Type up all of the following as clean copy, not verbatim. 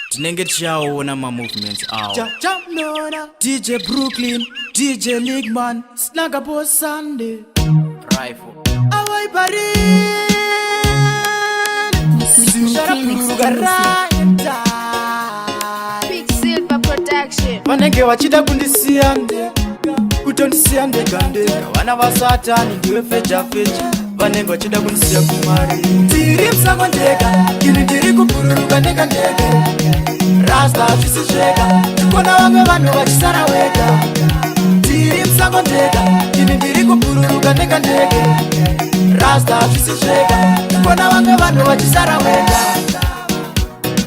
tinenge tichaona ma-movements awo DJ Brooklyn, DJ Ligman, Snagapo Sunday Rifle Awaibari Big Silver Production. Vanenge vachida kundisiya ndega, kutondisiya ndega ndega. Vana vasatani ndiwe fecha fecha, vanenge vachida kundisiya kumari. Tiri msango ndega, ini ndiri kupururuka ndega ndega. Rasta zvisizvega, tikona vamwe vanhu vachisara wega. Tiri msango ndega, ini ndiri kupururuka ndega ndega. Rasta zvisizvega, tikona vamwe vanhu vachisara wega.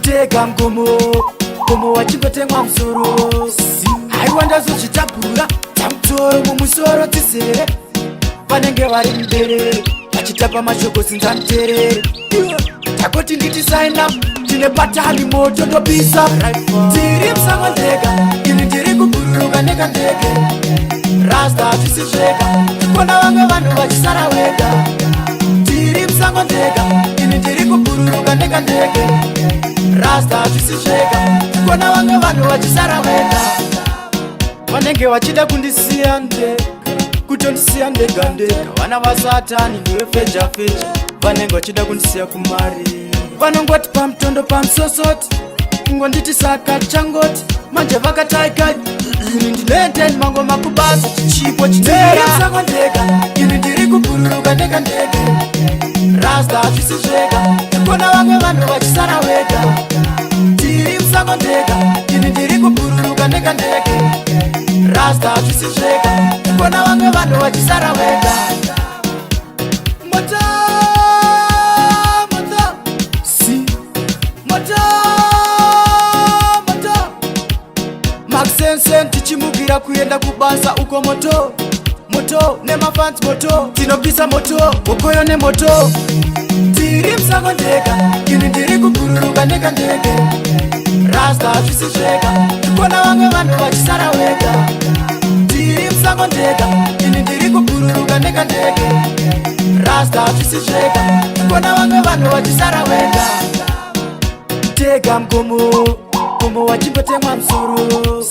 Tega mgomo wachimbotemwa musoro. Haiwa ndazochitabhura tamutoro mumusoro tizere. Vanenge vari muberere vachitapa mashoko sinzamuterere. Takoti nditi sign up tine patali moto ndopisa. Tiri msango ndega, ini ndiri kubururuka ndega ndege. Rasta zvisizvega, tikona vamwe vanhu vachisara wega. Tiri msango ndega, ini ndiri kubururuka ndega ndege. Rasta zvisizvega, tikona vamwe vanhu vachisara wega. Vanenge vachida kundisiya ndega, kutondisiya ndega ndega. Vana vasatani ndiwe fecha fecha, vanenge vachida kundisiya kumari. Vanongoti pamutondo pamusosoti, ngonditi saka changoti. Manje vakataika ini ndinendeni mango makubasa chichipo chinera. Msango ndega, ini ndiri kubururuka ndega ndega. Rasta zvisizvega, tikona vamwe vanhu vachisara wega. Tiri msango ndega, ini ndiri kubururuka ndega ndega. Rasta zvisizvega, tikona vamwe vanhu vachisara wega. Moto, moto, si, moto, moto. Maxensen tichimukira kuenda kubasa uko moto. Moto, nemafans moto, tinopisa moto, ukoyo ne moto. Tiri msango ndega, ini ndiri kubururuka ndega ndega. Rasta zvisizvega, tikona vamwe vanhu vachisara wega. Tiri msango ndega, ini ndiri kubururuka ndega ndega. Rasta zvisizvega, tikona vamwe vanhu vachisara wega. Tega mgomo wachimbotemwa musoro.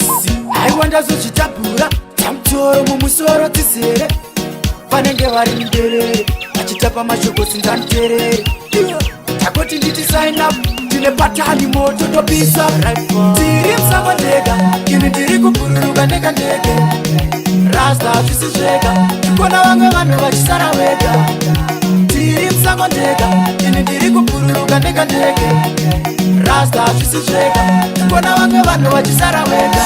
Haiwa ndazochitabhura tamutoro mumusoro tizere. Vanenge vari muberere vachitapa mashoko sinzamuterere. Takoti nditi sign up tine patali moto ndopisa. Tiri msango ndega, ini ndiri kubururuka ndega ndega. Rasta zvisizvega, tikona vamwe vanhu vachisara wega. Tiri msango ndega, ini ndiri kubururuka ndega ndega. Rasta zvisizvega, tikona vamwe vanhu vachisara wega.